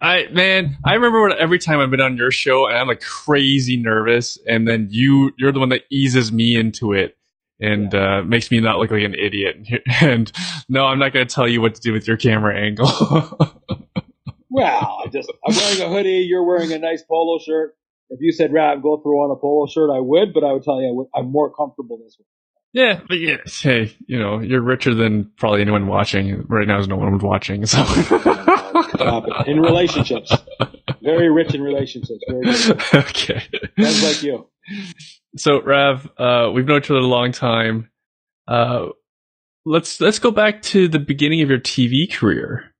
I remember every time I've been on your show and I'm like crazy nervous, and then you're the one that eases me into it and makes me not look like an idiot. And no, I'm not going to tell you what to do with your camera angle. Well, I'm wearing a hoodie. You're wearing a nice polo shirt. If you said, Rav, go through on a polo shirt, I would, but I would tell you I'm more comfortable this way. Yeah, but yes, hey, you're richer than probably anyone watching. Right now, there's no one watching, so. In relationships. Very rich in relationships. Very good. Okay. Sounds like you. So, Rav, we've known each other a long time. Let's go back to the beginning of your TV career.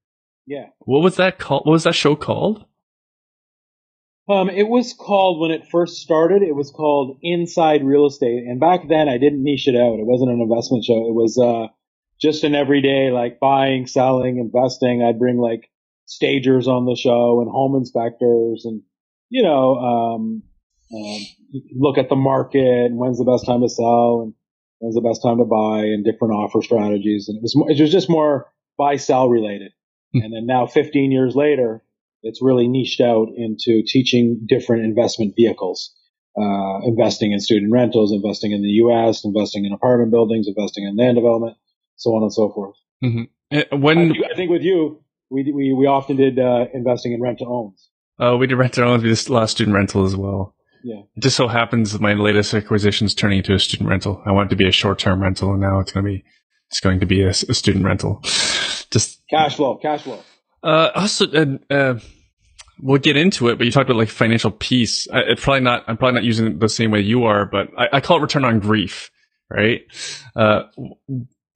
Yeah. What was that called? What was that show called? It was called, when it first started, it was called Inside Real Estate. And back then I didn't niche it out. It wasn't an investment show. It was, just an everyday, like buying, selling, investing. I'd bring like stagers on the show and home inspectors and, look at the market and when's the best time to sell and when's the best time to buy and different offer strategies. And it was just more buy, sell related. And then now 15 years later, it's really niched out into teaching different investment vehicles, investing in student rentals, investing in the U.S., investing in apartment buildings, investing in land development, so on and so forth. Mm-hmm. I think with you, we often did investing in rent to owns. Oh, we did rent to owns. We did a lot of student rental as well. Yeah. It just so happens that my latest acquisition is turning into a student rental. I want it to be a short-term rental, and now it's going to be a student rental. Just cash flow. Also, we'll get into it, but you talked about like financial peace. I'm probably not using it the same way you are, but I call it return on grief, right?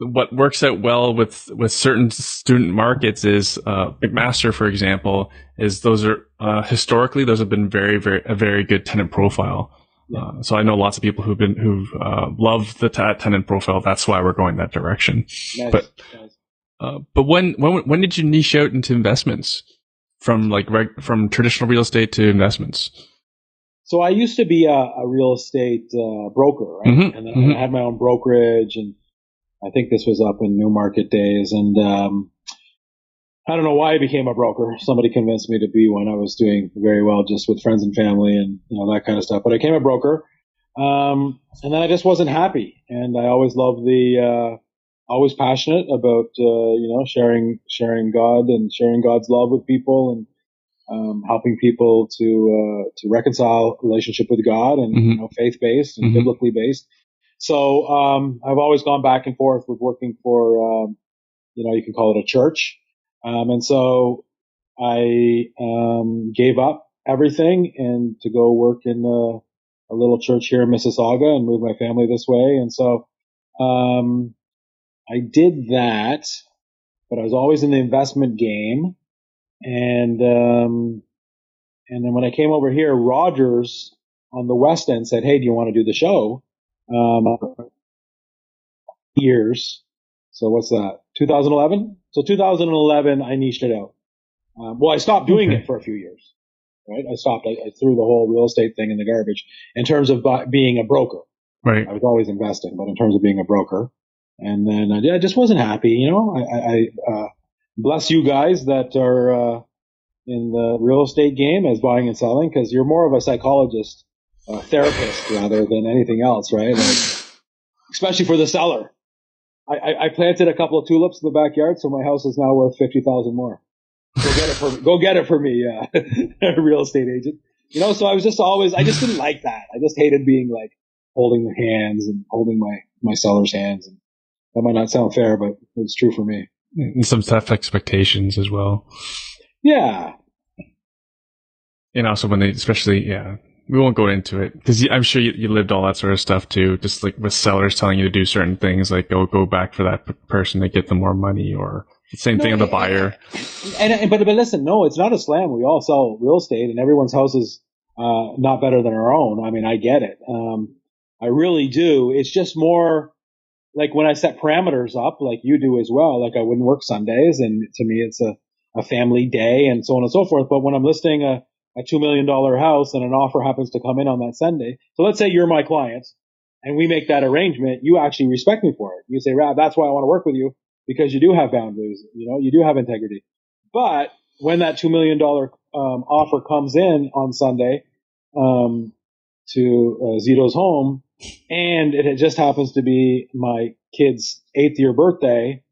What works out well with certain student markets is, McMaster, for example, is those are, historically, those have been a very good tenant profile. Yeah. So I know lots of people who've love the tenant profile. That's why we're going that direction. Nice. But when did you niche out into investments from traditional real estate to investments? So I used to be a real estate broker, right? Mm-hmm. And then I had my own brokerage, and I think this was up in Newmarket days. And I don't know why I became a broker. Somebody convinced me to be one. I was doing very well just with friends and family and that kind of stuff. But I became a broker, and then I just wasn't happy. And I always loved always passionate about sharing God and sharing God's love with people and helping people to reconcile relationship with God and faith based and biblically based. So I've always gone back and forth with working for you can call it a church, and so I gave up everything and to go work in a little church here in Mississauga and move my family this way. And so I did that, but I was always in the investment game. And then when I came over here, Rogers on the West End said, "Hey, do you want to do the show?" Years. So what's that? 2011? So 2011, I niched it out. I stopped doing it for a few years, right? I stopped. I threw the whole real estate thing in the garbage in terms of being a broker. Right. I was always investing, but in terms of being a broker. And then I just wasn't happy. I bless you guys that are in the real estate game as buying and selling, because you're more of a psychologist, therapist rather than anything else, right? Especially for the seller. I planted a couple of tulips in the backyard, so my house is now worth $50,000 more. Go get it for me, real estate agent. So I was just I just didn't like that. I just hated being like holding the hands and holding my seller's hands. And that might not sound fair, but it's true for me. And some tough expectations as well. Yeah. And also when we won't go into it because I'm sure you lived all that sort of stuff too. Just like with sellers telling you to do certain things, like go back for that person to get them more money, or the same thing on the buyer. But listen, no, it's not a slam. We all sell real estate, and everyone's house is not better than our own. I mean, I get it. I really do. It's just more like when I set parameters up, like you do as well. Like I wouldn't work Sundays, and to me, it's a family day, and so on and so forth. But when I'm listing a $2 million house and an offer happens to come in on that Sunday. So let's say you're my client and we make that arrangement. You actually respect me for it. You say, Rav, that's why I want to work with you, because you do have boundaries. You do have integrity. But when that $2 million offer comes in on Sunday to Zito's home, and it just happens to be my kid's 8th year birthday,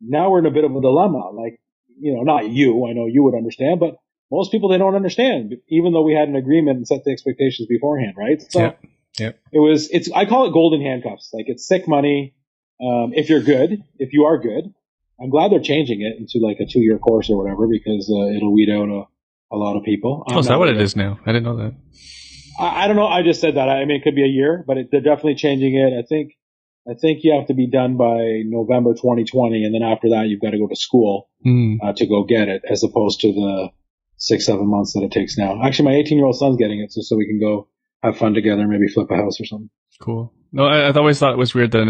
now we're in a bit of a dilemma. Like, not you, I know you would understand, but most people, they don't understand, even though we had an agreement and set the expectations beforehand, right? So yeah. I call it golden handcuffs. Like, it's sick money. If you are good, I'm glad they're changing it into like a 2-year course or whatever, because it'll weed out a lot of people. Oh, is that what it is now? I didn't know that. I don't know. I just said that. I mean, it could be a year, but they're definitely changing it. I think you have to be done by November 2020, and then after that, you've got to go to school to go get it, as opposed to the 6-7 months that it takes now. Actually, my 18-year-old son's getting it, so we can go have fun together, maybe flip a house or something. Cool. No, I always thought it was weird that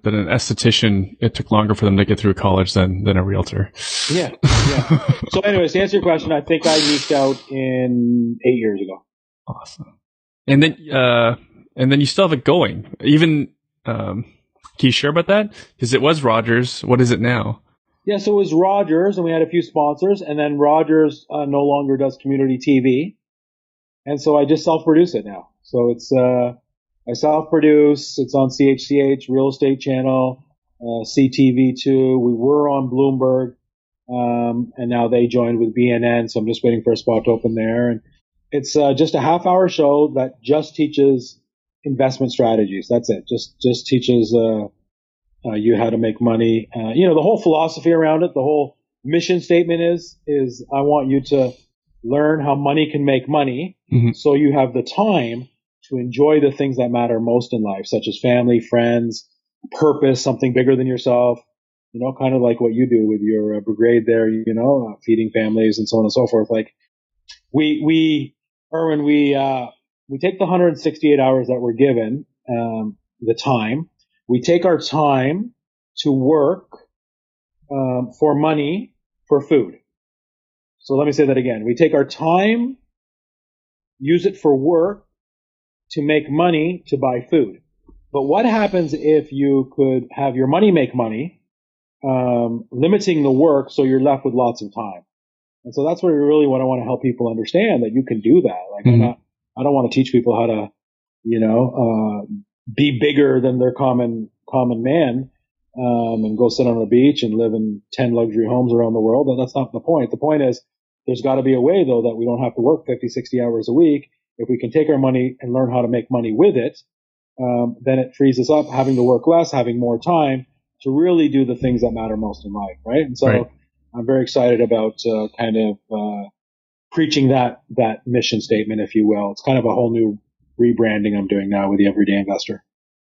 that an esthetician, it took longer for them to get through college than a realtor. Yeah. So, anyways, to answer your question, I think I niched out in 8 years ago. Awesome. And then you still have it going. Even can you share about that? Because it was Rogers. What is it now? Yeah, so it was Rogers, and we had a few sponsors, and then Rogers no longer does community TV, and so I just self-produce it now. So it's I self-produce. It's on CHCH, Real Estate Channel, CTV2. We were on Bloomberg, and now they joined with BNN, so I'm just waiting for a spot to open there. And it's just a half-hour show that just teaches investment strategies. That's it. Just teaches you how to make money. The whole philosophy around it, the whole mission statement is I want you to learn how money can make money, so you have the time to enjoy the things that matter most in life, such as family, friends, purpose, something bigger than yourself. Kind of like what you do with your brigade there. Feeding families and so on and so forth. Like Erwin, we take the 168 hours that we're given, the time. We take our time to work for money, for food. So let me say that again. We take our time, use it for work, to make money, to buy food. But what happens if you could have your money make money, limiting the work so you're left with lots of time? And so that's what I want to help people understand, that you can do that. Like, I don't want to teach people how to, be bigger than their common man, and go sit on a beach and live in 10 luxury homes around the world. That's not the point. The point is, there's got to be a way, though, that we don't have to work 50, 60 hours a week. If we can take our money and learn how to make money with it, then it frees us up, having to work less, having more time to really do the things that matter most in life, right? And so I'm very excited about preaching that mission statement, if you will. It's kind of a whole new rebranding I'm doing now with the Everyday Investor.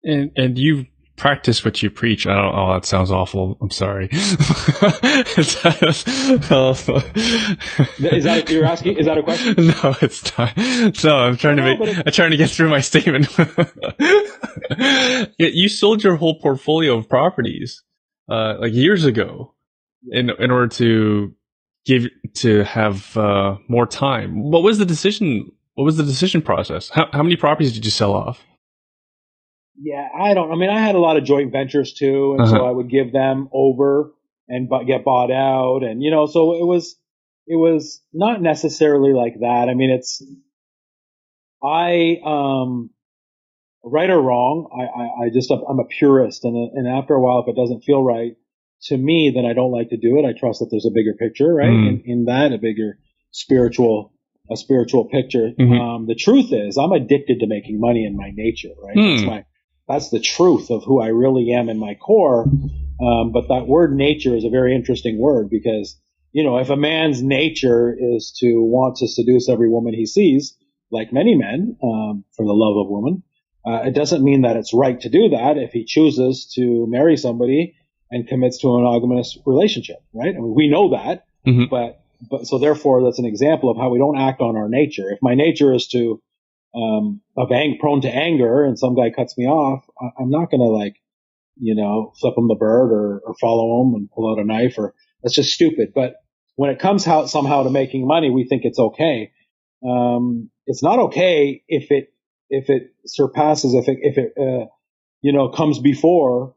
And you've practiced what you preach. That sounds awful. I'm sorry. Is that you're asking? Is that a question? No, it's not. No, I'm trying to get through my statement. You sold your whole portfolio of properties, like years ago, in order to have more time. What was the decision process? How many properties did you sell off? Yeah, I had a lot of joint ventures too, and so I would give them over and get bought out, and so it was not necessarily like that. I mean, right or wrong, I'm a purist, and after a while, if it doesn't feel right to me, then I don't like to do it. I trust that there's a bigger picture, right? In that, a bigger spiritual picture. The truth is, I'm addicted to making money in my nature, right? That's the truth of who I really am in my core. But that word nature is a very interesting word, because, if a man's nature is to want to seduce every woman he sees, like many men, for the love of woman, it doesn't mean that it's right to do that if he chooses to marry somebody and commits to a monogamous relationship, right? I mean, we know that, but so therefore that's an example of how we don't act on our nature. If my nature is to prone to anger, and some guy cuts me off, I'm not going to flip him the bird or follow him and pull out a knife, or that's just stupid. But when it comes out somehow to making money, we think it's okay. It's not okay if it surpasses, if it comes before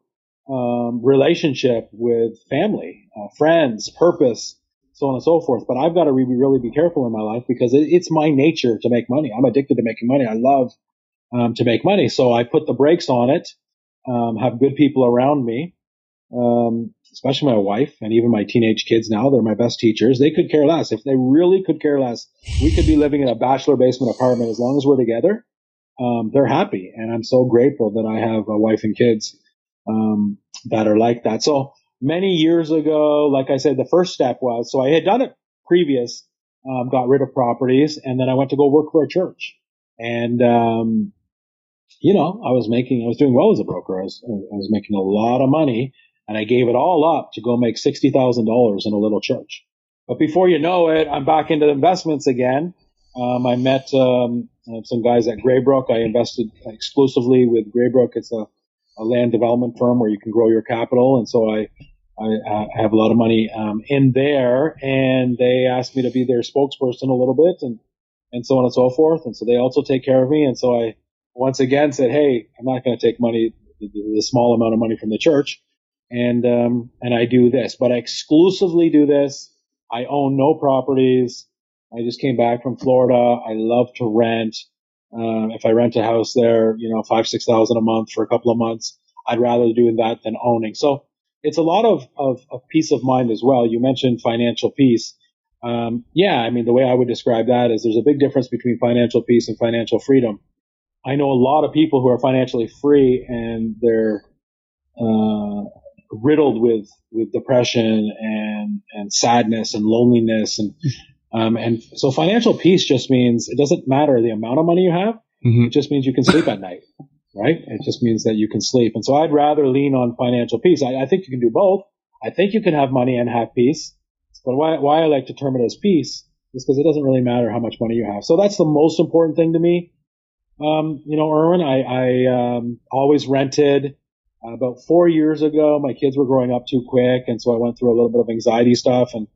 relationship with family, friends, purpose, so on and so forth. But I've got to really be careful in my life because it's my nature to make money. I'm addicted to making money. I love to make money. So I put the brakes on it, have good people around me, especially my wife and even my teenage kids now. They're my best teachers. They could care less. If they really could care less, we could be living in a bachelor basement apartment as long as we're together. They're happy. And I'm so grateful that I have a wife and kids that are like that. So many years ago, like I said, the first step was, so I had done it previous, got rid of properties, and then I went to go work for a church. And, I was doing well as a broker. I was making a lot of money, and I gave it all up to go make $60,000 in a little church. But before you know it, I'm back into investments again. I met some guys at Greybrook. I invested exclusively with Greybrook. It's a land development firm where you can grow your capital. And so I have a lot of money in there, and they asked me to be their spokesperson a little bit and so on and so forth. And so they also take care of me. And so I once again said, hey, I'm not going to take money, the small amount of money from the church. And I do this, but I exclusively do this. I own no properties. I just came back from Florida. I love to rent. If I rent a house there, $5,000-6,000 a month for a couple of months, I'd rather do that than owning. So it's a lot of peace of mind as well. You mentioned financial peace. The way I would describe that is there's a big difference between financial peace and financial freedom. I know a lot of people who are financially free and they're riddled with depression and sadness and loneliness and so financial peace just means it doesn't matter the amount of money you have. Mm-hmm. It just means you can sleep at night, right? It just means that you can sleep. And so I'd rather lean on financial peace. I think you can do both. I think you can have money and have peace. But why I like to term it as peace is because it doesn't really matter how much money you have. So that's the most important thing to me. Erwin, I always rented. About 4 years ago, my kids were growing up too quick, and so I went through a little bit of anxiety stuff, and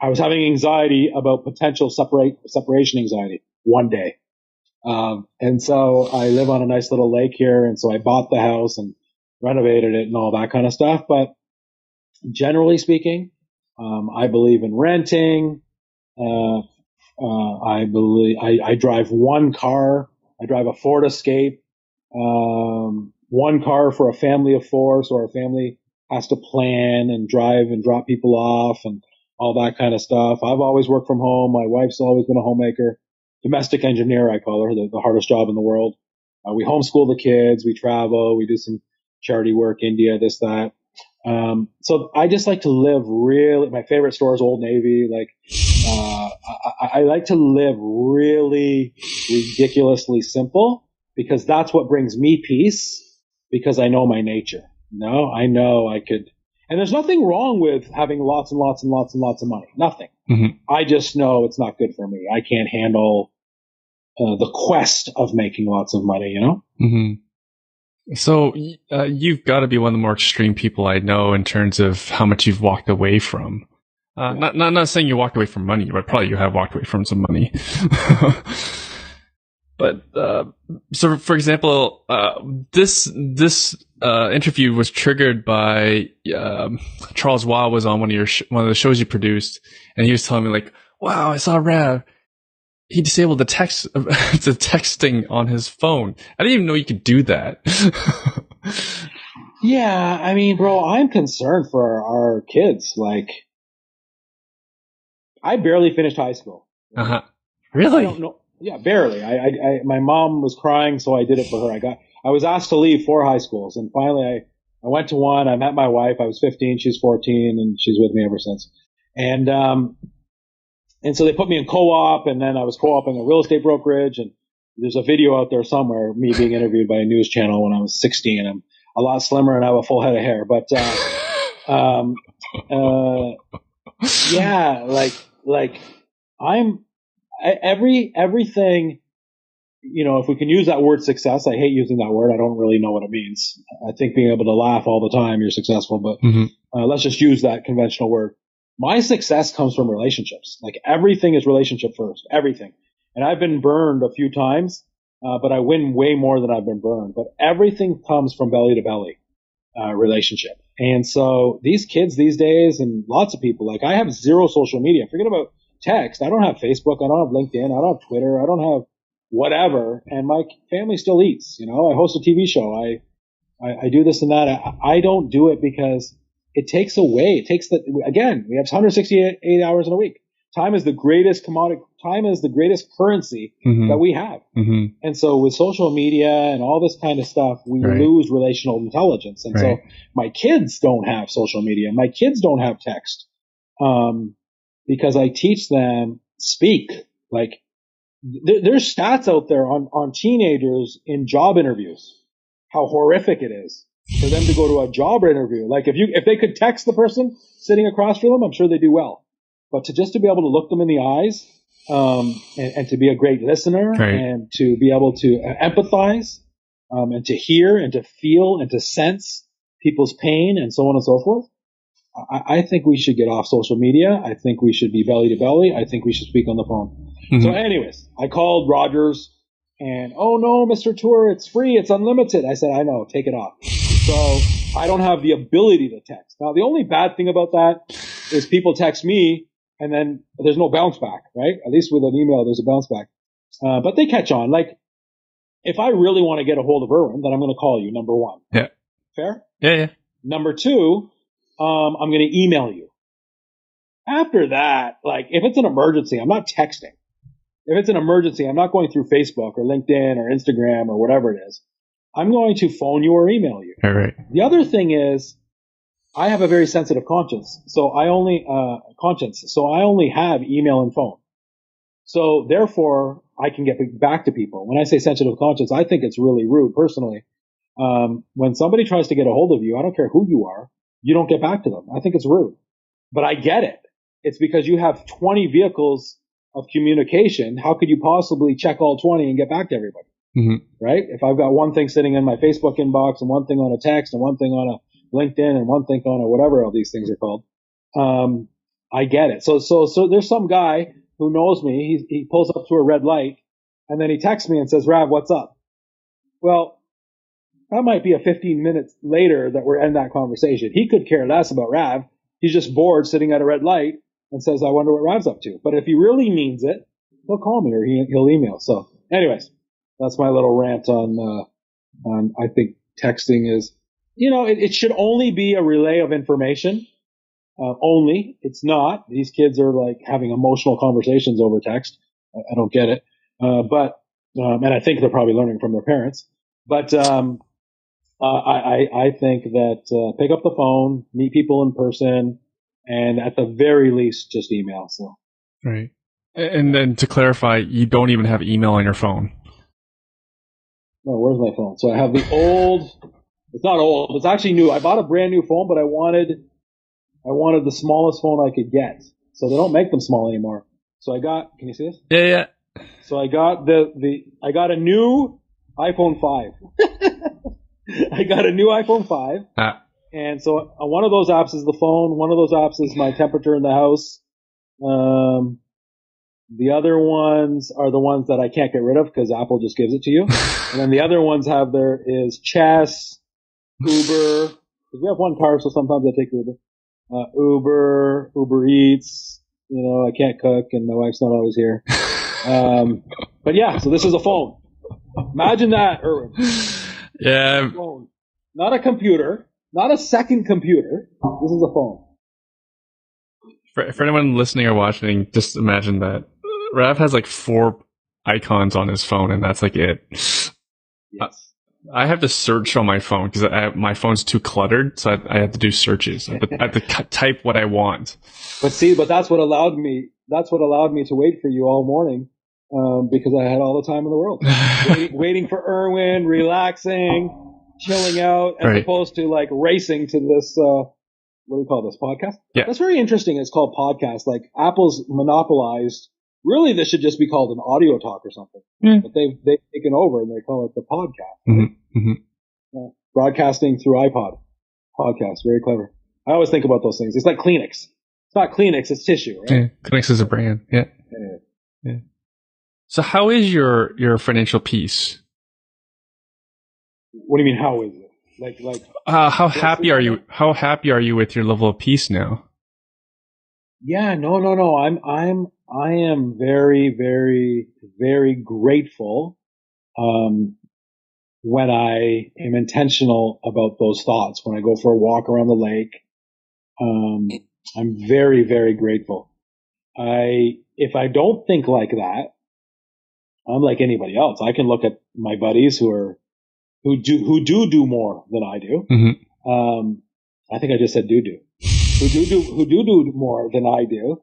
I was having anxiety about potential separation anxiety one day. And so I live on a nice little lake here, and so I bought the house and renovated it and all that kind of stuff. But generally speaking, I believe in renting. I drive one car. I drive a Ford Escape, one car for a family of four. So our family has to plan and drive and drop people off and all that kind of stuff. I've always worked from home. My wife's always been a homemaker, domestic engineer, I call her, the hardest job in the world. We homeschool the kids. We travel. We do some charity work, India, this, that. So I just like to live really, my favorite store is Old Navy. I like to live really ridiculously simple because that's what brings me peace because I know my nature. I know I could, and there's nothing wrong with having lots and lots and lots and lots of money. Nothing. Mm-hmm. I just know it's not good for me. I can't handle the quest of making lots of money, Mm-hmm. So you've got to be one of the more extreme people I know in terms of how much you've walked away from. Not saying you walked away from money, but probably you have walked away from some money. But so, for example, this interview was triggered by Charles Waugh was on one of the shows you produced, and he was telling me like, "Wow, I saw Rav. He disabled the texting on his phone. I didn't even know you could do that." Yeah, I mean, bro, I'm concerned for our kids. Like, I barely finished high school. Uh-huh. Really? I don't know. Yeah, barely. My mom was crying, so I did it for her. I was asked to leave 4 high schools, and finally I went to one. I met my wife. I was 15. She's 14, and she's with me ever since. And so they put me in co-op, and then I was co-oping a real estate brokerage. And there's a video out there somewhere, me being interviewed by a news channel when I was 16. I'm a lot slimmer and I have a full head of hair. But yeah, like I'm everything. If we can use that word success, I hate using that word. I don't really know what it means. I think being able to laugh all the time, you're successful. But let's just use that conventional word. My success comes from relationships. Like everything is relationship first, everything. And I've been burned a few times, but I win way more than I've been burned. But everything comes from belly to belly, relationship. And so these kids these days, and lots of people, like I have zero social media. Forget about text. I don't have Facebook. I don't have LinkedIn. I don't have Twitter. I don't have whatever. And my family still eats. You know, I host a TV show. I do this and that. I don't do it because it takes away. It takes again, we have 168 hours in a week. Time is the greatest commodity. Time is the greatest currency that we have. And so with social media and all this kind of stuff, we lose relational intelligence. And so my kids don't have social media. My kids don't have text. Because I teach them speak. Like there's stats out there on teenagers in job interviews, how horrific it is for them to go to a job interview. Like if they could text the person sitting across from them, I'm sure they do well. But to be able to look them in the eyes, and to be a great listener and to be able to empathize, and to hear and to feel and to sense people's pain and so on and so forth. I think we should get off social media. I think we should be belly to belly. I think we should speak on the phone. So anyways, I called Rogers and, oh no, Mr. Toor, it's free. It's unlimited. I said, I know, take it off. So I don't have the ability to text. Now, the only bad thing about that is people text me and then there's no bounce back, right? At least with an email, there's a bounce back. But they catch on. Like if I really want to get a hold of Erwin, then I'm going to call you, number one. Yeah. Fair? Yeah. Number two, I'm going to email you. After that, like if it's an emergency, I'm not texting. If it's an emergency, I'm not going through Facebook or LinkedIn or Instagram or whatever it is. I'm going to phone you or email you. All right. The other thing is I have a very sensitive conscience. So I only have email and phone. So therefore I can get back to people. When I say sensitive conscience, I think it's really rude personally. When somebody tries to get a hold of you, I don't care who you are, you don't get back to them. I think it's rude, but I get it. It's because you have 20 vehicles of communication. How could you possibly check all 20 and get back to everybody? Right? If I've got one thing sitting in my Facebook inbox and one thing on a text and one thing on a LinkedIn and one thing on a whatever all these things are called, I get it. So there's some guy who knows me. He pulls up to a red light and then he texts me and says, Rav, what's up? Well, that might be a 15 minutes later that we're in that conversation. He could care less about Rav. He's just bored sitting at a red light and says, I wonder what Rav's up to. But if he really means it, he'll call me or he'll email. So anyways, that's my little rant on I think texting is, it should only be a relay of information. Only. It's not. These kids are like having emotional conversations over text. I don't get it. But I think they're probably learning from their parents. But I think that pick up the phone, meet people in person, and at the very least, just email. So. Right. And then to clarify, you don't even have email on your phone. No, where's my phone? So I have the old. It's not old. It's actually new. I bought a brand new phone, but I wanted the smallest phone I could get. So they don't make them small anymore. So I got. Can you see this? Yeah. So I got I got a new iPhone 5. I got a new iPhone 5. And so one of those apps is the phone. One of those apps is my temperature in the house. The other ones are the ones that I can't get rid of because Apple just gives it to you. And then the other ones is chess, Uber. Because we have one car, so sometimes I take Uber. Uber Eats. I can't cook and my wife's not always here. But yeah, so this is a phone. Imagine that, Erwin. Yeah. Phone. Not a computer. Not a second computer. This is a phone. For anyone listening or watching, just imagine that Rav has like 4 icons on his phone, and that's like it. Yes. I have to search on my phone because my phone's too cluttered, so I have to do searches. I have to type what I want. But that's what allowed me. That's what allowed me to wait for you all morning, because I had all the time in the world, waiting for Erwin, relaxing, chilling out, as opposed to like racing to this. What do we call this, podcast? Yeah, that's very interesting. It's called podcast. Like Apple's monopolized. Really, this should just be called an audio talk or something. But they've taken over and they call it the podcast. Broadcasting through iPod. Podcast. Very clever. I always think about those things. It's like Kleenex. It's not Kleenex, it's tissue, right? Yeah, Kleenex is a brand. Yeah. So how is your financial peace? What do you mean, how is it? How happy are you? How happy are you with your level of peace now? Yeah, no. I am very, very, very grateful. When I am intentional about those thoughts, when I go for a walk around the lake, I'm very, very grateful. If I don't think like that, I'm like anybody else. I can look at my buddies who do more than I do. Mm-hmm. I think I just said do, who do more than I do.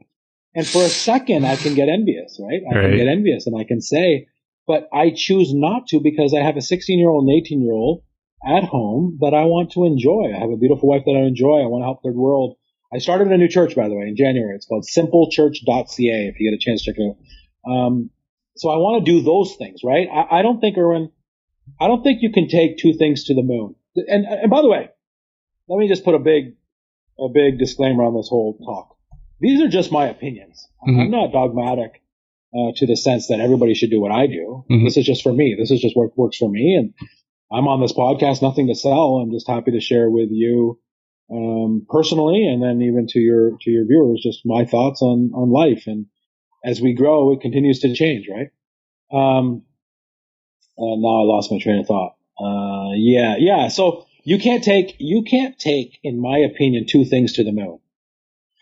And for a second, I can get envious, right? I can get envious and I can say, but I choose not to because I have a 16-year-old and 18-year-old at home that I want to enjoy. I have a beautiful wife that I enjoy. I want to help third world. I started a new church, by the way, in January. It's called simplechurch.ca if you get a chance to check it out. So I want to do those things, right? I don't think, Erwin, you can take two things to the moon. And by the way, let me just put a big disclaimer on this whole talk. These are just my opinions. Mm-hmm. I'm not dogmatic to the sense that everybody should do what I do. Mm-hmm. This is just for me. This is just what works for me. And I'm on this podcast, nothing to sell. I'm just happy to share with you personally, and then even to your viewers, just my thoughts on life. And as we grow, it continues to change, right? Now I lost my train of thought. Yeah. So you can't take, in my opinion, two things to the moon.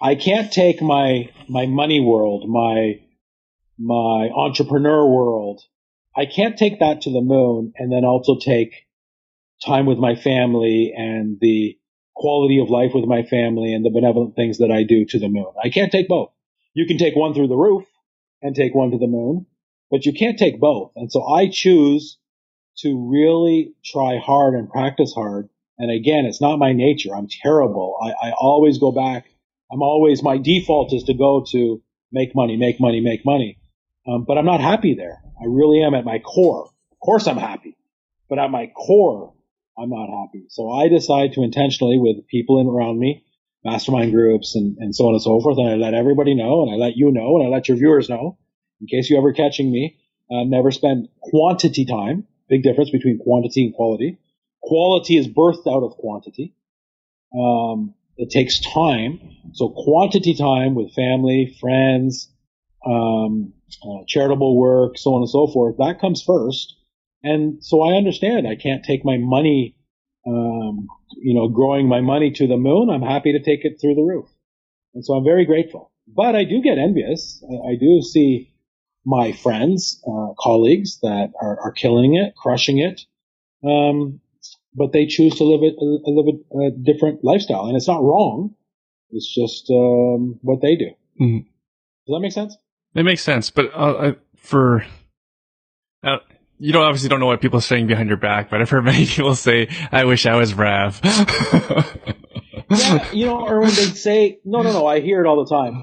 I can't take my money world, my entrepreneur world. I can't take that to the moon and then also take time with my family and the quality of life with my family and the benevolent things that I do to the moon. I can't take both. You can take one through the roof and take one to the moon, but you can't take both. And so I choose to really try hard and practice hard. And again, it's not my nature. I'm terrible. I always go back. My default is to go to make money. But I'm not happy there. I really am at my core. Of course I'm happy, but at my core, I'm not happy. So I decide to intentionally, with people around me, mastermind groups and so on and so forth, and I let everybody know, and I let you know, and I let your viewers know, in case you're ever catching me, never spend quantity time. Big difference between quantity and quality. Quality is birthed out of quantity. It takes time. So quantity time with family, friends, charitable work, so on and so forth, that comes first. And so I understand I can't take my money, growing my money to the moon. I'm happy to take it through the roof. And so I'm very grateful. But I do get envious. I do see my friends, colleagues that are killing it, crushing it. But they choose to live a different lifestyle. And it's not wrong. It's just what they do. Mm-hmm. Does that make sense? It makes sense. But you obviously don't know what people are saying behind your back, but I've heard many people say, I wish I was Rav. Yeah, Erwin, they say, no, I hear it all the time.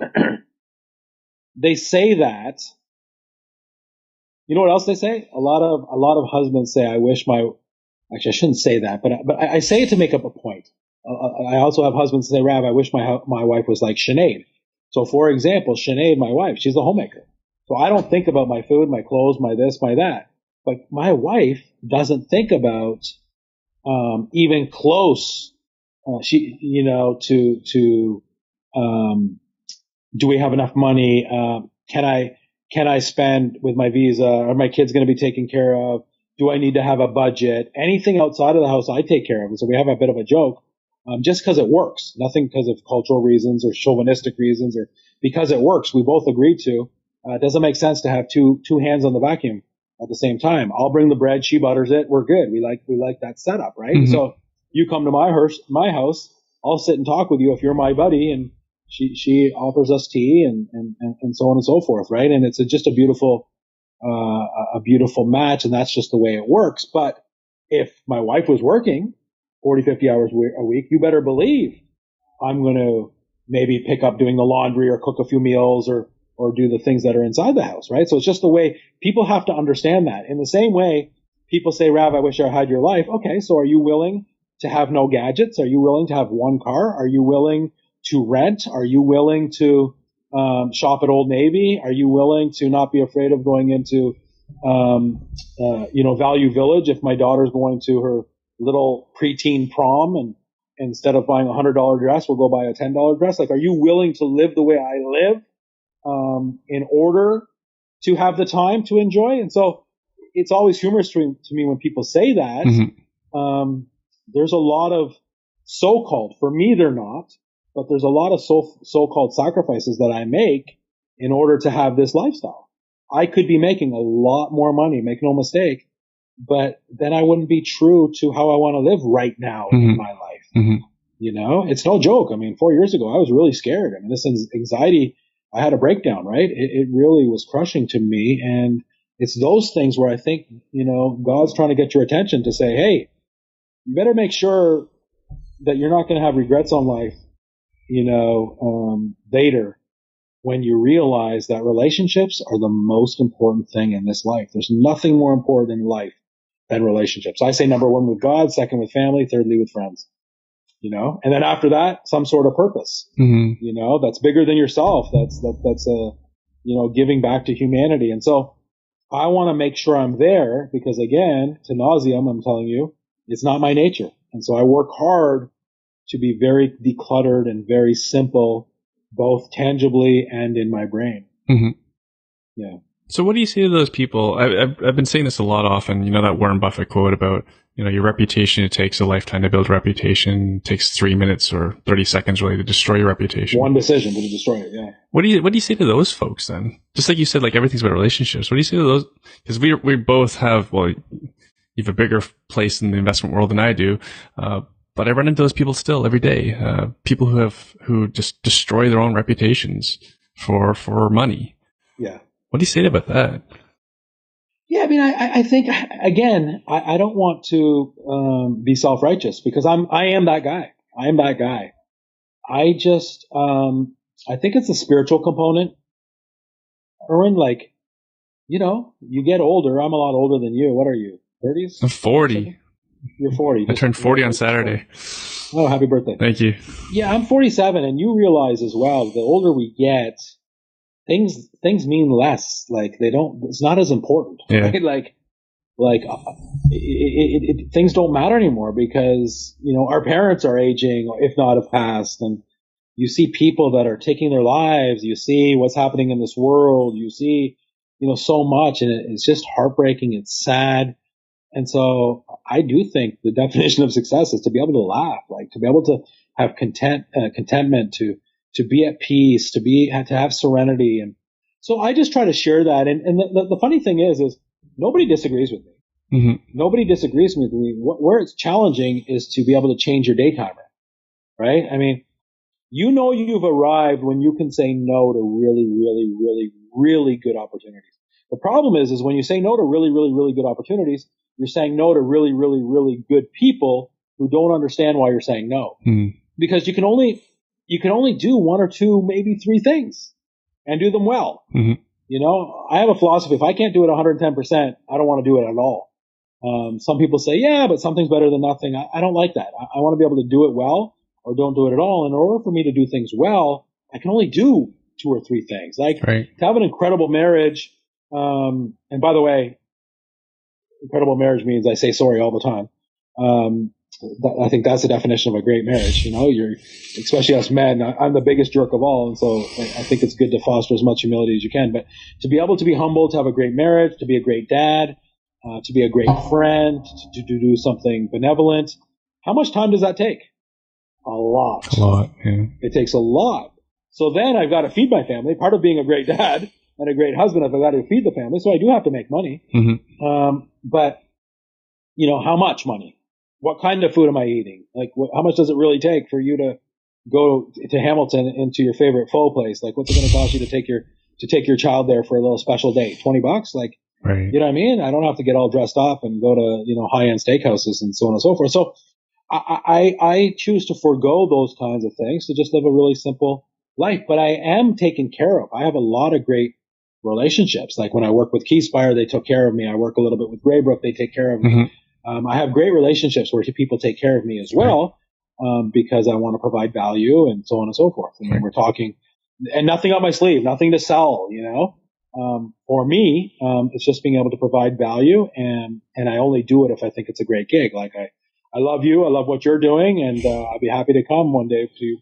They say that. You know what else they say? A lot of husbands say, actually, I shouldn't say that, but I say it to make up a point. I also have husbands say, Rav, I wish my wife was like Sinead. So, for example, Sinead, my wife, she's a homemaker. So I don't think about my food, my clothes, my this, my that. But my wife doesn't think about even close. Do we have enough money? Can I spend with my visa? Are my kids going to be taken care of? Do I need to have a budget? Anything outside of the house, I take care of. And so we have a bit of a joke, just because it works, nothing because of cultural reasons or chauvinistic reasons, or because it works. We both agreed to. It doesn't make sense to have two hands on the vacuum at the same time. I'll bring the bread, she butters it. We're good. We like that setup, right? Mm-hmm. So you come to my house, I'll sit and talk with you if you're my buddy, and she offers us tea and so on and so forth, right? And it's just a beautiful match, and that's just the way it works. But if my wife was working 40, 50 hours a week, you better believe I'm going to maybe pick up doing the laundry or cook a few meals or do the things that are inside the house, right? So it's just the way people have to understand that. In the same way, people say, Rav, I wish I had your life. Okay, so are you willing to have no gadgets? Are you willing to have one car? Are you willing to rent? Are you willing to shop at Old Navy? Are you willing to not be afraid of going into Value Village if my daughter's going to little preteen prom, and instead of buying $100 dress, we'll go buy a $10 dress. Like, are you willing to live the way I live, in order to have the time to enjoy? And so it's always humorous to me when people say that. Mm-hmm. There's a lot of so-called, for me, they're not, but there's a lot of so-called sacrifices that I make in order to have this lifestyle. I could be making a lot more money, make no mistake, but then I wouldn't be true to how I want to live right now in my life. Mm-hmm. You know, it's no joke. I mean, 4 years ago, I was really scared. I mean, this anxiety, I had a breakdown, right? It really was crushing to me. And it's those things where I think, you know, God's trying to get your attention to say, hey, you better make sure that you're not going to have regrets on life, you know, later, when you realize that relationships are the most important thing in this life. There's nothing more important in life than relationships. I say number one with God, second with family, thirdly with friends, you know, and then after that, some sort of purpose, you know, that's bigger than yourself. That's a, you know, giving back to humanity. And so I want to make sure I'm there because, again, to nauseam, I'm telling you, it's not my nature. And so I work hard to be very decluttered and very simple, both tangibly and in my brain. Mm-hmm. Yeah. So what do you say to those people? I've been saying this a lot often, you know, that Warren Buffett quote about, you know, your reputation, it takes a lifetime to build a reputation. It takes 3 minutes or 30 seconds really to destroy your reputation. One decision to destroy it. Yeah. What do you say to those folks then? Just like you said, like everything's about relationships. What do you say to those? Because we both have, well, you have a bigger place in the investment world than I do. But I run into those people still every day. People who just destroy their own reputations for money. Yeah. What do you say about that? Yeah, I mean, I think, again, I don't want to be self-righteous because I am that guy. I am that guy. I just, I think it's a spiritual component. Erwin, like, you know, you get older. I'm a lot older than you. What are you? 30s? I'm 40. You're 40. I turned 40 on Saturday. Oh, happy birthday. Thank you. Yeah, I'm 47, and you realize as well, the older we get, things mean less. Like, it's not as important. Yeah. Right? Like things don't matter anymore because, you know, our parents are aging, if not have passed, and you see people that are taking their lives. You see what's happening in this world. You see, you know, so much, and it's just heartbreaking. It's sad. And so I do think the definition of success is to be able to laugh, like to be able to have contentment, to be at peace, to have serenity. And so I just try to share that. And the funny thing is nobody disagrees with me. Mm-hmm. Nobody disagrees with me. Where it's challenging is to be able to change your day timer, right? I mean, you know, you've arrived when you can say no to really, really, really, really good opportunities. The problem is when you say no to really, really, really good opportunities, you're saying no to really, really, really good people who don't understand why you're saying no. Mm-hmm. Because you can only do one or two, maybe three things and do them well. Mm-hmm. You know, I have a philosophy. If I can't do it 110%, I don't want to do it at all. Some people say, yeah, but something's better than nothing. I don't like that. I want to be able to do it well or don't do it at all. In order for me to do things well, I can only do two or three things. Like, right. To have an incredible marriage. And by the way, incredible marriage means I say sorry all the time. I think that's the definition of a great marriage. You know, especially us men, I'm the biggest jerk of all. And so I think it's good to foster as much humility as you can, but to be able to be humble, to have a great marriage, to be a great dad, to be a great friend, to do something benevolent. How much time does that take? A lot. A lot. Yeah. It takes a lot. So then I've got to feed my family. Part of being a great dad and a great husband, I've got to feed the family. So I do have to make money. Mm-hmm. But you know, how much money? What kind of food am I eating? Like, how much does it really take for you to go to Hamilton into your favorite pho place? Like, what's it going to cost you to take your child there for a little special day? $20? Like, right. You know what I mean? I don't have to get all dressed up and go to, you know, high-end steakhouses and so on and so forth. So I choose to forego those kinds of things to just live a really simple life. But I am taken care of. I have a lot of great relationships. Like when I work with Keyspire, they took care of me. I work a little bit with Graybrook, they take care of me. Mm-hmm. I have great relationships where people take care of me as well, because I want to provide value and so on and so forth. And we're talking, and nothing on my sleeve, nothing to sell, you know. For me, it's just being able to provide value, and I only do it if I think it's a great gig. Like I love you. I love what you're doing. And I'd be happy to come one day to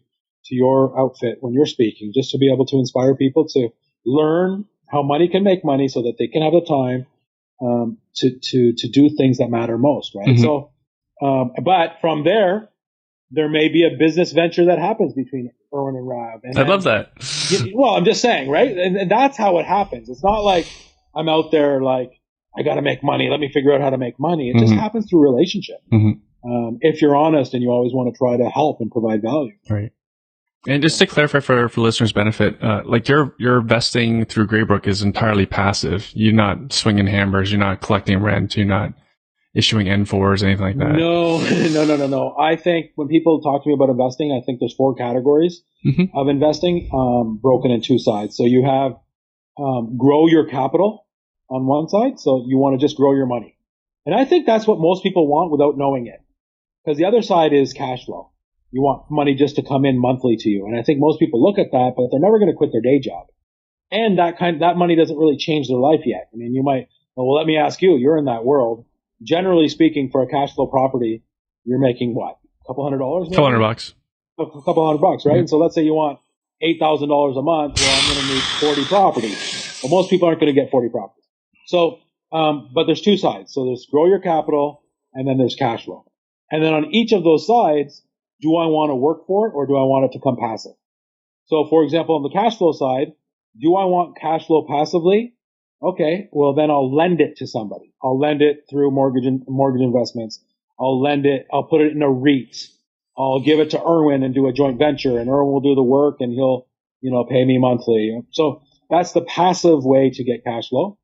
your outfit when you're speaking, just to be able to inspire people to learn how money can make money so that they can have the time to do things that matter most, right? Mm-hmm. So, but from there may be a business venture that happens between Erwin and Rav. And I love that. Well, I'm just saying, right? And that's how it happens. It's not like I'm out there like, I got to make money. Let me figure out how to make money. It just happens through relationship. If you're honest and you always want to try to help and provide value. Right. And just to clarify for listeners' benefit, like your investing through Greybrook is entirely passive. You're not swinging hammers. You're not collecting rent. You're not issuing N4s, anything like that. No. I think when people talk to me about investing, I think there's 4 categories of investing, broken in 2 sides. So you have grow your capital on one side. So you want to just grow your money. And I think that's what most people want without knowing it. Because the other side is cash flow. You want money just to come in monthly to you. And I think most people look at that, but they're never going to quit their day job. And that money doesn't really change their life yet. I mean, you might, well, let me ask you, you're in that world. Generally speaking, for a cash flow property, you're making what? A couple $100? Maybe? $200. A couple $100, right? And so let's say you want $8,000 a month. Well, I'm going to need 40 properties. Well, most people aren't going to get 40 properties. So, but there's 2 sides. So there's grow your capital and then there's cash flow. And then on each of those sides, do I want to work for it or do I want it to come passive? So for example, on the cash flow side, do I want cash flow passively? Okay, well then I'll lend it to somebody. I'll lend it through mortgage investments. I'll put it in a REIT. I'll give it to Erwin and do a joint venture, and Erwin will do the work and he'll, pay me monthly. So that's the passive way to get cash flow.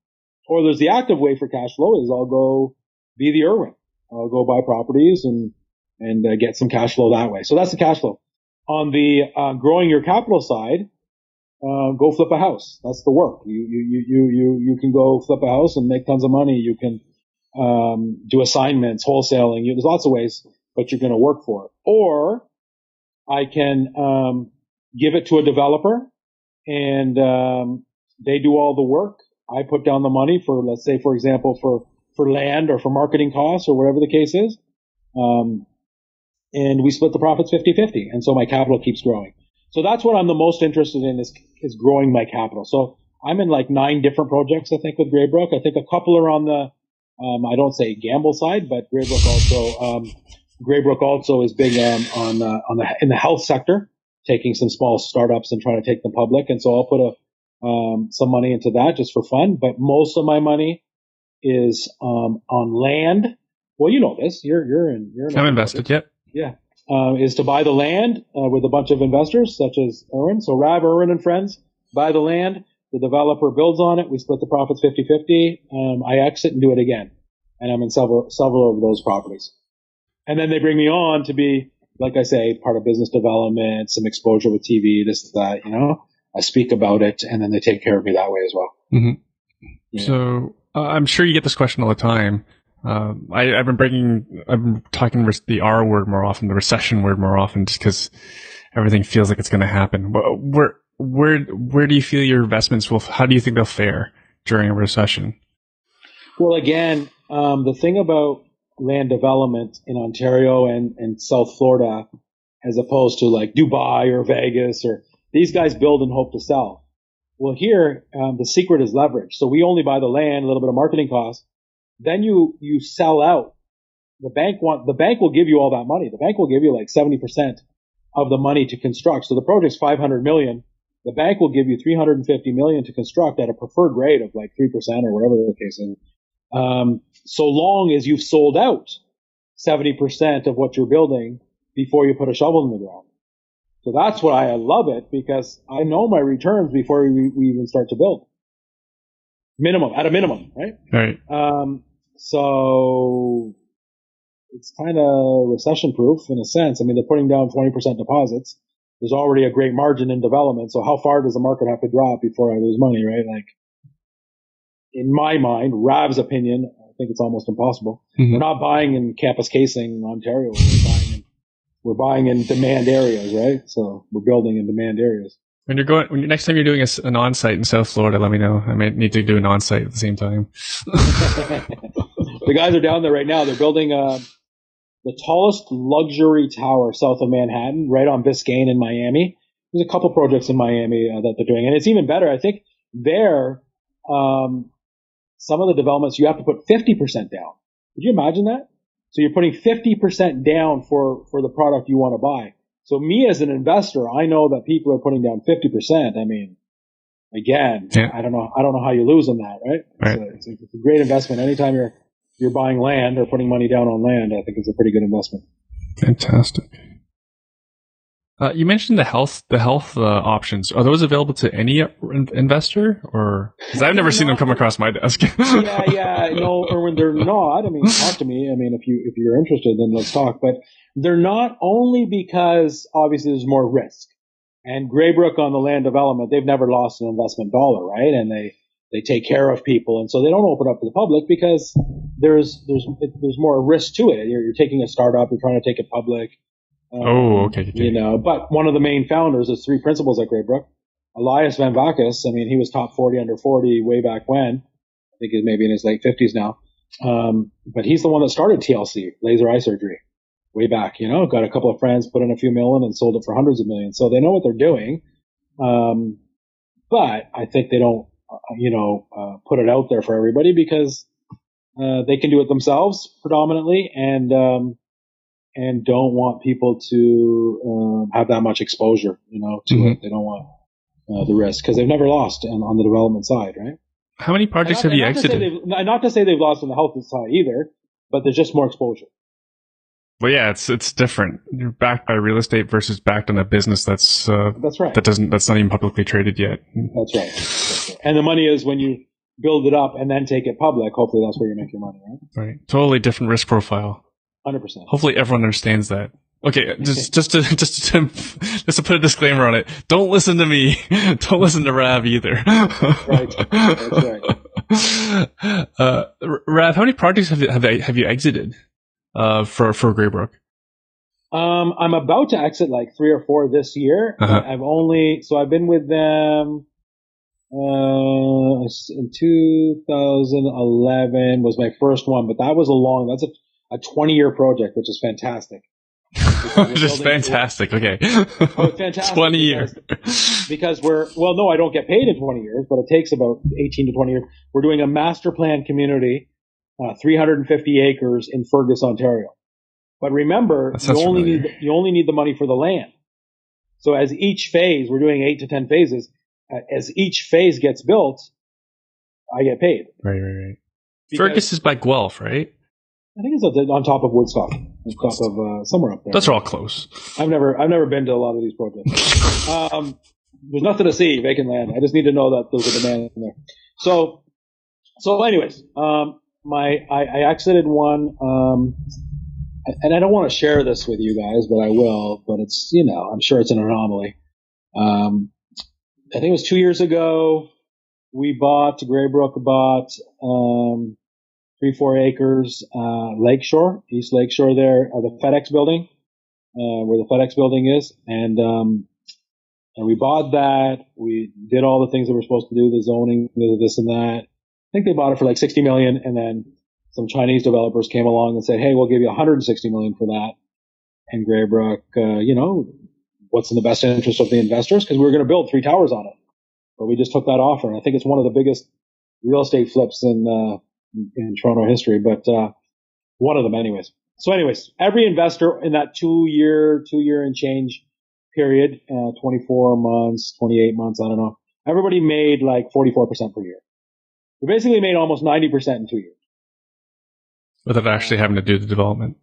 Or there's the active way for cash flow is I'll go be the Erwin. I'll go buy properties and get some cash flow that way. So that's the cash flow. On the growing your capital side, go flip a house. That's the work. You can go flip a house and make tons of money. You can do assignments, wholesaling. There's lots of ways, but you're going to work for it. Or I can give it to a developer, and they do all the work. I put down the money for, let's say, for example, for land or for marketing costs or whatever the case is. And we split the profits 50-50. And so my capital keeps growing. So that's what I'm the most interested in is growing my capital. So I'm in like 9 different projects, I think, with Greybrook. I think a couple are on the, I don't say gamble side, but Greybrook also is big in the health sector, taking some small startups and trying to take them public. And so I'll put some money into that just for fun. But most of my money is on land. Well, you know this. I'm invested. Yep. Yeah. Is to buy the land with a bunch of investors such as Erwin. So Rav, Erwin, and friends buy the land. The developer builds on it. We split the profits 50-50. I exit and do it again. And I'm in several of those properties. And then they bring me on to be, like I say, part of business development, some exposure with TV, this, that, I speak about it, and then they take care of me that way as well. Mm-hmm. Yeah. So I'm sure you get this question all the time. I've been talking the R word more often, the recession word more often, just because everything feels like it's going to happen. Where do you feel your investments how do you think they'll fare during a recession? Well, again, the thing about land development in Ontario and South Florida, as opposed to like Dubai or Vegas, or these guys build and hope to sell. Well, here, the secret is leverage. So we only buy the land, a little bit of marketing costs. Then you sell out. The bank will give you all that money. The bank will give you like 70% of the money to construct. So the project's $500 million. The bank will give you $350 million to construct at a preferred rate of like 3% or whatever the case is. So long as you've sold out 70% of what you're building before you put a shovel in the ground. So that's why I love it, because I know my returns before we even start to build. At a minimum, right? Right. So it's kind of recession proof in a sense. I mean, they're putting down 20% deposits. There's already a great margin in development. So how far does the market have to drop before I lose money, right? Like, in my mind, Rav's opinion, I think it's almost impossible. Mm-hmm. We're not buying in campus casing in Ontario. We're buying in demand areas, right? So we're building in demand areas. Next time you're doing an on-site in South Florida, let me know. I might need to do an on-site at the same time. The guys are down there right now. They're building the tallest luxury tower south of Manhattan, right on Biscayne in Miami. There's a couple projects in Miami that they're doing, and it's even better. I think there, some of the developments you have to put 50% down. Could you imagine that? So you're putting 50% down for the product you want to buy. So me as an investor, I know that people are putting down 50%. I mean, again, yeah. I don't know how you lose on that, right? Right. It's a great investment. Anytime you're buying land or putting money down on land, I think it's a pretty good investment. Fantastic. You mentioned the health options. Are those available to any investor, or because I've never seen them come across my desk? No, Erwin, they're not. I mean, talk to me. I mean, if you're interested, then let's talk. But they're not, only because obviously there's more risk. And Graybrook on the land development, they've never lost an investment dollar, right? And they take care of people, and so they don't open up to the public because there's more risk to it. You're taking a startup, you're trying to take it public. Okay. You know, but one of the main founders, there's three principals at Graybrook. Elias Van Vakis, I mean, he was top 40 under 40 way back when. I think he's maybe in his late 50s now. But he's the one that started TLC, laser eye surgery, way back, you know, got a couple of friends, put in a few million and sold it for hundreds of millions. So they know what they're doing. But I think they don't, put it out there for everybody because they can do it themselves predominantly, and don't want people to have that much exposure, to it. They don't want the risk because they've never lost on the development side, right? How many projects have you exited? Not to say they've lost on the health side either, but there's just more exposure. Well, yeah, it's different. You're backed by real estate versus backed on a business that's right. That's not even publicly traded yet. That's right. And the money is when you build it up and then take it public. Hopefully, that's where you make your money, right? Right. Totally different risk profile. 100%. Hopefully everyone understands that. Okay, just to put a disclaimer on it. Don't listen to me. Don't listen to Rav either. Right. That's right. Rav, how many projects have you exited for Graybrook? I'm about to exit like 3 or 4 this year. Uh-huh. I've been with them in 2011 was my first one, but that's a 20-year project, which is fantastic. Just fantastic. Okay. Oh, it's fantastic. 20 years. Because I don't get paid in 20 years, but it takes about 18 to 20 years. We're doing a master plan community, 350 acres in Fergus, Ontario. But remember, you only need the money for the land. So as each phase, we're doing 8 to 10 phases. As each phase gets built, I get paid. Right. Fergus is by Guelph, right? I think it's on top of Woodstock, on top of somewhere up there. Those are all close. I've never been to a lot of these projects. There's nothing to see, vacant land. I just need to know that there's a demand in there. So anyways, I exited one, and I don't want to share this with you guys, but I will. But it's I'm sure it's an anomaly. I think it was 2 years ago. Graybrook bought 3-4 acres, East Lakeshore there, the FedEx building, where the FedEx building is. And we bought that. We did all the things that we're supposed to do, the zoning, this and that. I think they bought it for like $60 million. And then some Chinese developers came along and said, hey, we'll give you $160 million for that. And Graybrook, what's in the best interest of the investors? Because we were going to build 3 towers on it. But we just took that offer. And I think it's one of the biggest real estate flips in Toronto history, but one of them anyways. So anyways, every investor in that 2 year and change period, 24 months, 28 months, I don't know, everybody made like 44% per year. We basically made almost 90% in 2 years. Without actually having to do the development.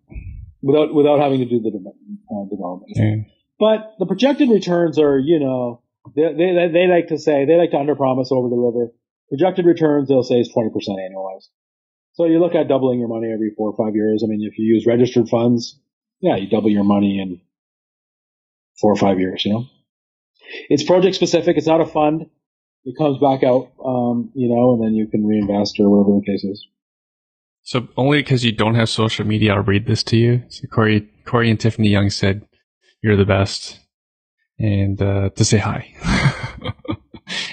Without having to do the development. Okay. But the projected returns are, they like to underpromise, over-deliver. Projected returns, they'll say, is 20% annualized. So you look at doubling your money every 4 or 5 years. I mean, if you use registered funds, you double your money in 4 or 5 years, It's project specific. It's not a fund. It comes back out, and then you can reinvest or whatever the case is. So only because you don't have social media, I'll read this to you. So Corey and Tiffany Young said, you're the best. And to say hi.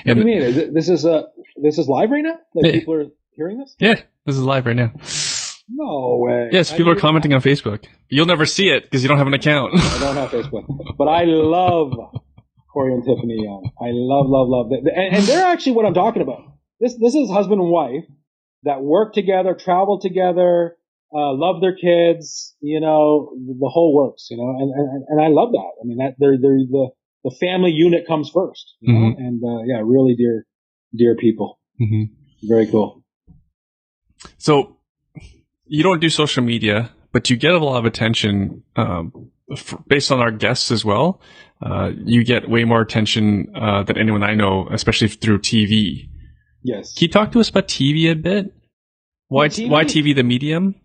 What do you mean? This is live right now? People are hearing this? Yeah, this is live right now. No way. Yes, people are commenting on Facebook. You'll never see it because you don't have an account. I don't have Facebook, but I love Corey and Tiffany Young. I love it. And they're actually what I'm talking about. This is husband and wife that work together, travel together, love their kids, the whole works, and I love that. I mean, that they're the family unit comes first, and really dear people. Mm-hmm. Very cool. So you don't do social media, but you get a lot of attention, based on our guests as well. You get way more attention, than anyone I know, especially through TV. Yes. Can you talk to us about TV a bit? Why TV the medium?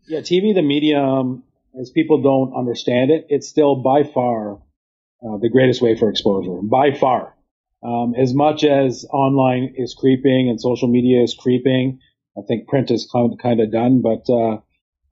Yeah, TV the medium, as people don't understand it, it's still by far the greatest way for exposure. By far. As much as online is creeping and social media is creeping, I think print is kind of done, but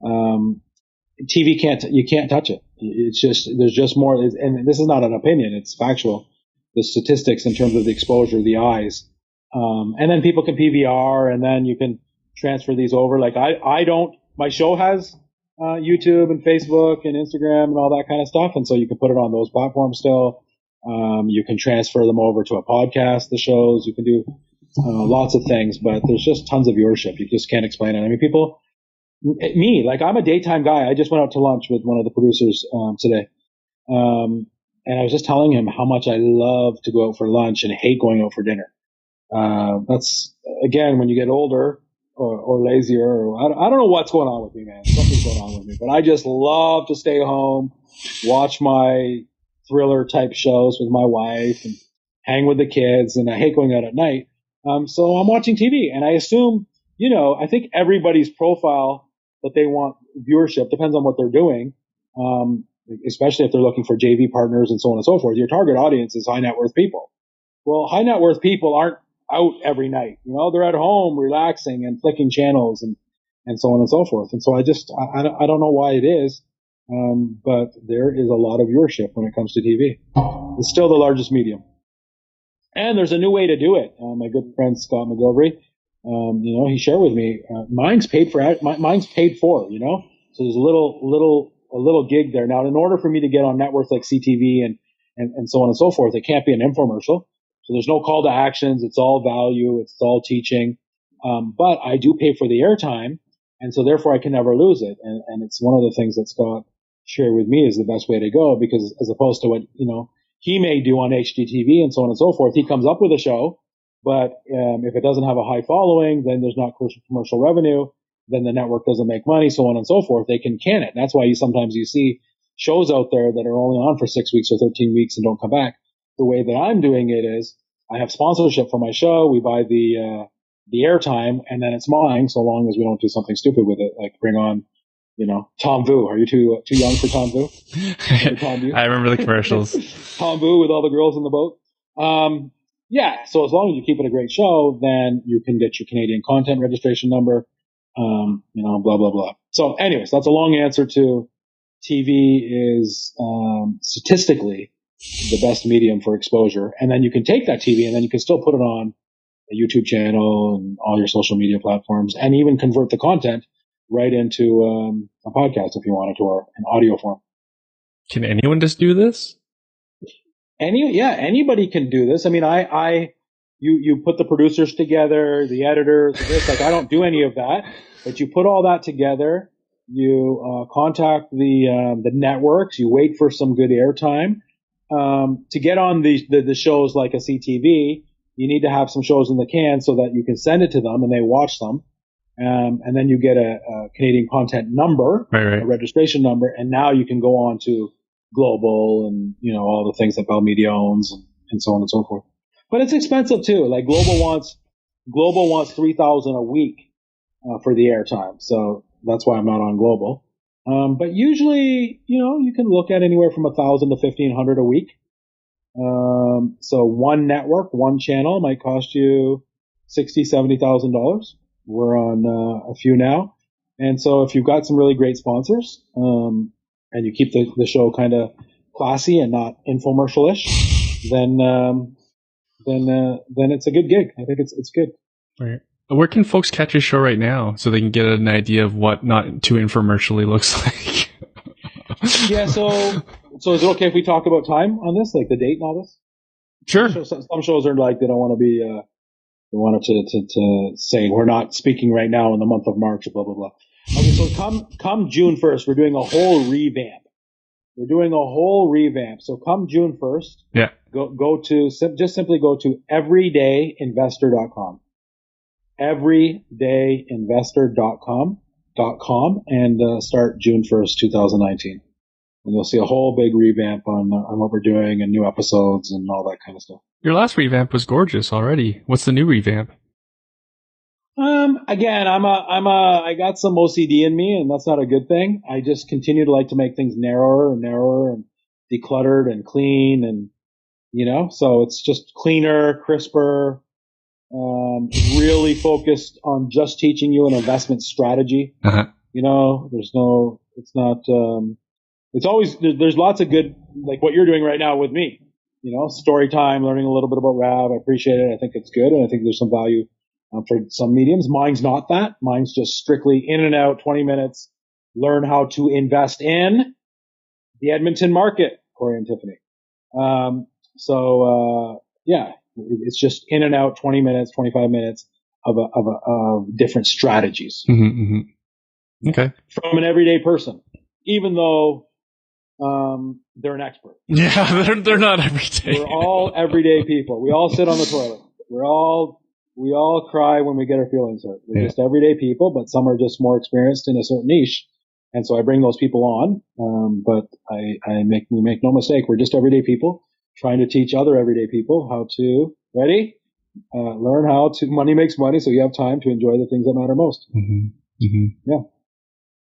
TV you can't touch it. It's just, there's just more, and this is not an opinion, it's factual. The statistics in terms of the exposure, the eyes. And then people can PVR, and then you can transfer these over. Like my show has YouTube and Facebook and Instagram and all that kind of stuff. And so you can put it on those platforms still. You can transfer them over to a podcast, the shows. You can do lots of things, but there's just tons of viewership. You just can't explain it. I mean, I'm a daytime guy. I just went out to lunch with one of the producers today. And I was just telling him how much I love to go out for lunch and hate going out for dinner. That's, again, when you get older or lazier, or I don't know what's going on with me, man. Something's going on with me. But I just love to stay home, watch my thriller type shows with my wife, and hang with the kids. And I hate going out at night. So I'm watching TV, and I assume, I think everybody's profile that they want viewership depends on what they're doing. Especially if they're looking for JV partners and so on and so forth. Your target audience is high net worth people. Well, high net worth people aren't out every night. They're at home relaxing and flicking channels and so on and so forth. And so I don't know why it is. But there is a lot of viewership when it comes to TV. It's still the largest medium. And there's a new way to do it. My good friend Scott McGilvery, he shared with me, mine's paid for, so there's a little gig there. Now, in order for me to get on networks like CTV and so on and so forth, it can't be an infomercial. So there's no call to actions. It's all value. It's all teaching. But I do pay for the airtime. And so therefore I can never lose it. And it's one of the things that Scott shared with me is the best way to go, because as opposed to what, he may do on HGTV and so on and so forth, he comes up with a show, but, if it doesn't have a high following, then there's not commercial revenue, then the network doesn't make money, so on and so forth. They can can it. And that's why sometimes you see shows out there that are only on for 6 weeks or 13 weeks and don't come back. The way that I'm doing it is I have sponsorship for my show. We buy the airtime, and then it's mine, so long as we don't do something stupid with it, like bring on, Tom Vu. Are you too young for Tom Vu? I remember the commercials. Tom Vu with all the girls in the boat. So as long as you keep it a great show, then you can get your Canadian content registration number, blah, blah, blah. So anyways, that's a long answer to TV is, statistically the best medium for exposure. And then you can take that TV and then you can still put it on a YouTube channel and all your social media platforms, and even convert the content right into a podcast if you wanted to, or an audio form. Can anyone just do this? Anybody can do this. I mean, you put the producers together, the editors, I don't do any of that, but you put all that together. You contact the networks. You wait for some good airtime. To get on the shows like a CTV, you need to have some shows in the can so that you can send it to them and they watch them. And then you get a Canadian content number, right. A registration number, and now you can go on to Global and, all the things that Bell Media owns and so on and so forth. But it's expensive too. Like Global wants $3,000 a week, for the airtime. So that's why I'm not on Global. But usually, you can look at anywhere from $1,000 to $1,500 a week. So one network, one channel might cost you $60,000-$70,000. We're on a few now. And so if you've got some really great sponsors, and you keep the show kind of classy and not infomercial-ish, then it's a good gig. I think it's good. Right. Where can folks catch your show right now so they can get an idea of what not too infomercially looks like? Yeah, so is it okay if we talk about time on this, like the date and all this? Sure. Some shows are like, they don't want to be, they wanted to say we're not speaking right now in the month of March, blah, blah, blah. Okay, so come June 1st, we're doing a whole revamp. So come June 1st, yeah, simply go to everydayinvestor.com. everydayinvestor.com and start June 1st, 2019. And you'll see a whole big revamp on what we're doing and new episodes and all that kind of stuff. Your last revamp was gorgeous already. What's the new revamp? Again, I got some OCD in me, and that's not a good thing. I just continue to like to make things narrower and decluttered and clean, and so it's just cleaner, crisper, really focused on just teaching you an investment strategy. Uh-huh. There's lots of good, like what you're doing right now with me, story time, learning a little bit about Rav. I appreciate it. I think it's good. And I think there's some value for some mediums. Mine's not that. Mine's just strictly in and out, 20 minutes, learn how to invest in the Edmonton market, Corey and Tiffany. Yeah, it's just in and out, 20 minutes, 25 minutes of different strategies. Mm-hmm, mm-hmm. Okay. From an everyday person, even though they're an expert. Yeah, they're not everyday. We're all everyday people. We all sit on the toilet. We all cry when we get our feelings hurt. We're just everyday people, but some are just more experienced in a certain niche. And so I bring those people on. But we make no mistake. We're just everyday people trying to teach other everyday people how to, learn how to, money makes money. So you have time to enjoy the things that matter most. Mm-hmm. Mm-hmm. Yeah.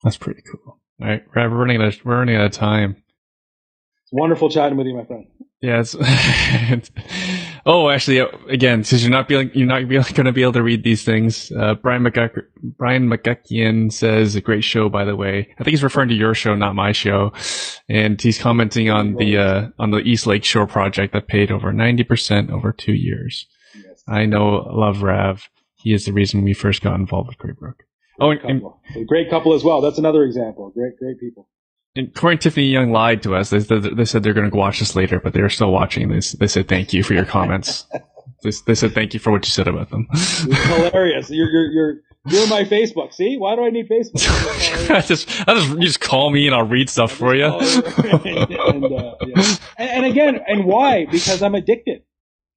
That's pretty cool. All right. We're running out of time. It's wonderful chatting with you, my friend. Yeah. Actually, again, since you're not going to be able to read these things, Brian McGuckian says, a great show, by the way. I think he's referring to your show, not my show. And he's commenting on the East Lake Shore project that paid over 90% over 2 years. Yes. I love Rav. He is the reason we first got involved with Greybrook. A great couple as well. That's another example. Great people. And Corey and Tiffany Young lied to us. They said they're going to watch this later, but they're still watching this. They said thank you for your comments. They said thank you for what you said about them. It's hilarious. You're my Facebook. See, why do I need Facebook? You just call me and I'll read stuff for you. And again, why? Because I'm addicted.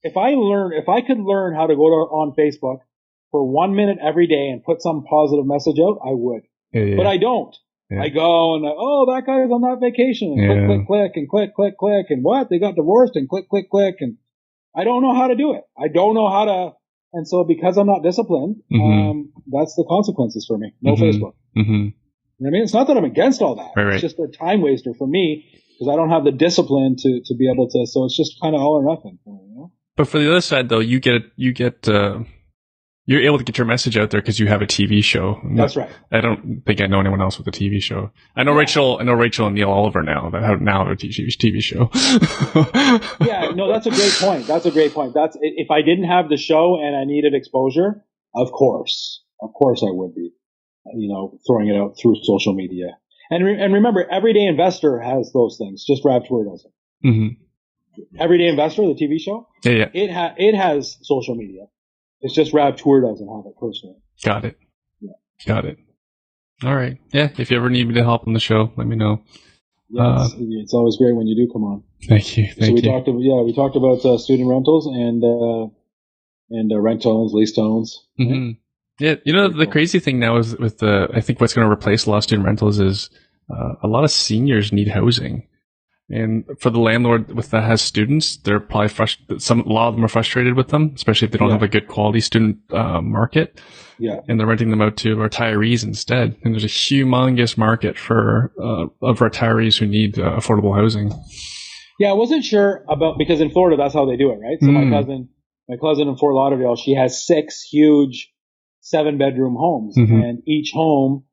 If I could learn how to go on Facebook for 1 minute every day and put some positive message out, I would. Yeah. But I don't. Yeah. I go and that guy is on that vacation and click, and click, and what? They got divorced and click, and I don't know how to do it. I don't know how to, and so because I'm not disciplined, that's the consequences for me. No Facebook. Mm-hmm. You know what I mean? It's not that I'm against all that. Right. It's just a time waster for me because I don't have the discipline to be able to, so it's just kind of all or nothing. But for the other side though, you're able to get your message out there because you have a TV show. That's right. I don't think I know anyone else with a TV show. I know Rachel and Neil Oliver now that have a TV show. Yeah, no, that's a great point. That's if I didn't have the show and I needed exposure, of course I would be, throwing it out through social media. And remember, Everyday Investor has those things. Just Rav Toor doesn't. Mm-hmm. Everyday Investor, the TV show. Yeah. It has social media. It's just Rav Toor doesn't have it personally. Got it. Yeah. Got it. All right. Yeah. If you ever need me to help on the show, let me know. Yeah, it's always great when you do come on. Thank you. We talked about student rentals and rent owns, lease owns. Mm-hmm. Right? Yeah. The crazy thing now is with I think what's going to replace a lot of student rentals is a lot of seniors need housing. And for the landlord that has students, they're probably a lot of them are frustrated with them, especially if they don't have a good quality student market. Yeah. And they're renting them out to retirees instead. And there's a humongous market of retirees who need affordable housing. Yeah, I wasn't sure because in Florida that's how they do it, right? So my cousin in Fort Lauderdale, she has 6 huge 7-bedroom homes, and each home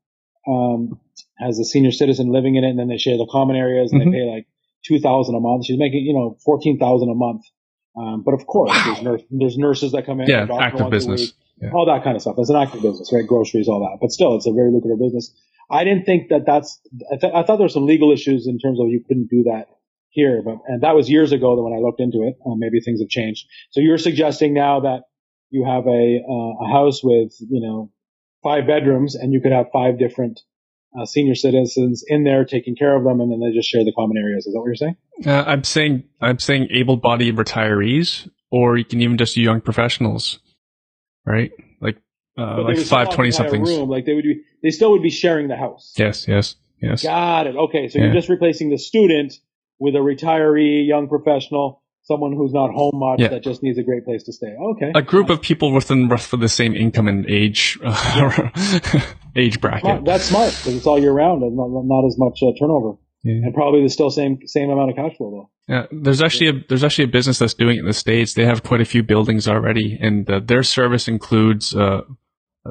has a senior citizen living in it, and then they share the common areas, and they pay like $2,000 a month. She's making, $14,000 a month. But of course, there's nurses that come in. Yeah, active business. all that kind of stuff. It's an active business, right? Groceries, all that. But still, it's a very lucrative business. I didn't think I thought there were some legal issues in terms of you couldn't do that here, and that was years ago that when I looked into it. Maybe things have changed. So you're suggesting now that you have a house with 5 bedrooms, and you could have 5 different senior citizens in there taking care of them, and then they just share the common areas. Is that what you're saying? I'm saying able-bodied retirees, or you can even just do young professionals, right? Like 520 somethings. Like they still would be sharing the house. Yes. Got it. Okay, so you're just replacing the student with a retiree, young professional, someone who's not home much that just needs a great place to stay. Okay. A group of people within roughly the same income and age age bracket. That's smart because it's all year round and not as much turnover. Yeah. And probably the still same amount of cash flow though. Yeah, there's actually a business that's doing it in the States. They have quite a few buildings already, and their service includes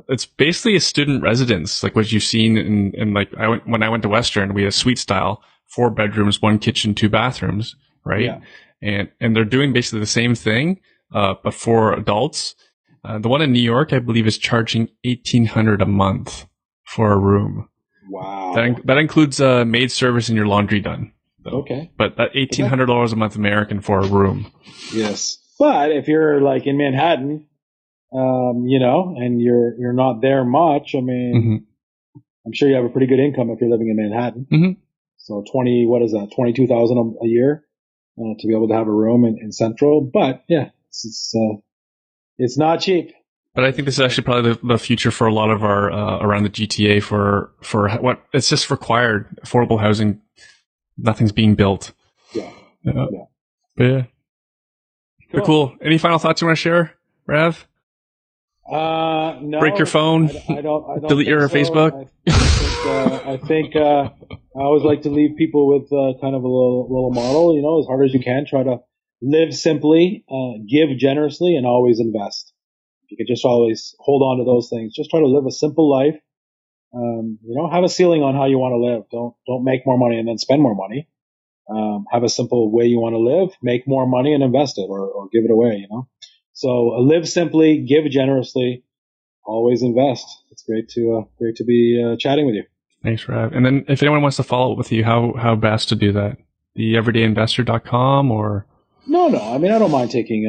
it's basically a student residence, like what you've seen in like when I went to Western, we had a suite style, 4 bedrooms, 1 kitchen, 2 bathrooms, right? Yeah. And they're doing basically the same thing, but for adults. The one in New York, I believe, is charging $1,800 a month for a room. Wow. That includes maid service and your laundry done. Though. Okay. But that $1,800 a month American for a room. Yes. But if you're like in Manhattan, and you're not there much, I mean, I'm sure you have a pretty good income if you're living in Manhattan. Mm-hmm. So 22,000 a year to be able to have a room in Central. But yeah, it's not cheap. But I think this is actually probably the future for a lot of our around the GTA for what it's just required affordable housing. Nothing's being built. Yeah. But yeah. Cool. Any final thoughts you want to share, Rav? No. Break your phone. I don't delete your Facebook. I think I always like to leave people with kind of a little model. As hard as you can, try to live simply, give generously, and always invest. You can just always hold on to those things. Just try to live a simple life. Have a ceiling on how you want to live. Don't make more money and then spend more money. Have a simple way you want to live. Make more money and invest it, or give it away. So live simply, give generously, always invest. It's great to be chatting with you. Thanks, Rav. And then if anyone wants to follow up with you, how best to do that? TheEverydayInvestor.com or? No. I mean, I don't mind taking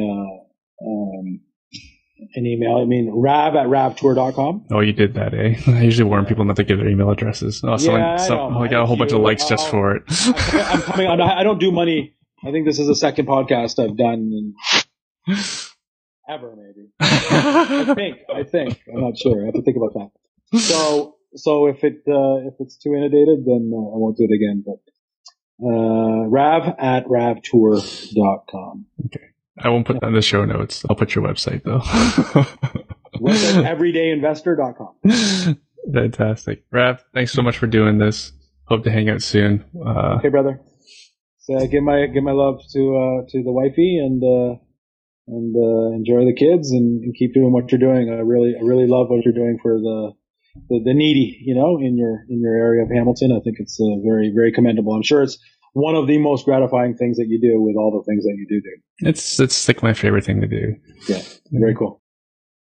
an email. I mean, Rav@RavToor.com. Oh, you did that, eh? I usually warn people not to give their email addresses. Oh, I got a whole bunch of likes just for it. I'm coming on. I don't do money. I think this is the second podcast I've done ever, maybe. I think. I'm not sure. I have to think about that. So if it's too inundated, then I won't do it again. But Rav@RavToor.com. Okay. I won't put that in the show notes. I'll put your website though. EverydayInvestor.com. Fantastic. Rav, thanks so much for doing this. Hope to hang out soon. Okay, brother. So give my love to the wifey and enjoy the kids and keep doing what you're doing. I really love what you're doing for the needy, in your area of Hamilton. I think it's very, very commendable. I'm sure it's one of the most gratifying things that you do with all the things that you do. It's like my favorite thing to do. Yeah, very cool.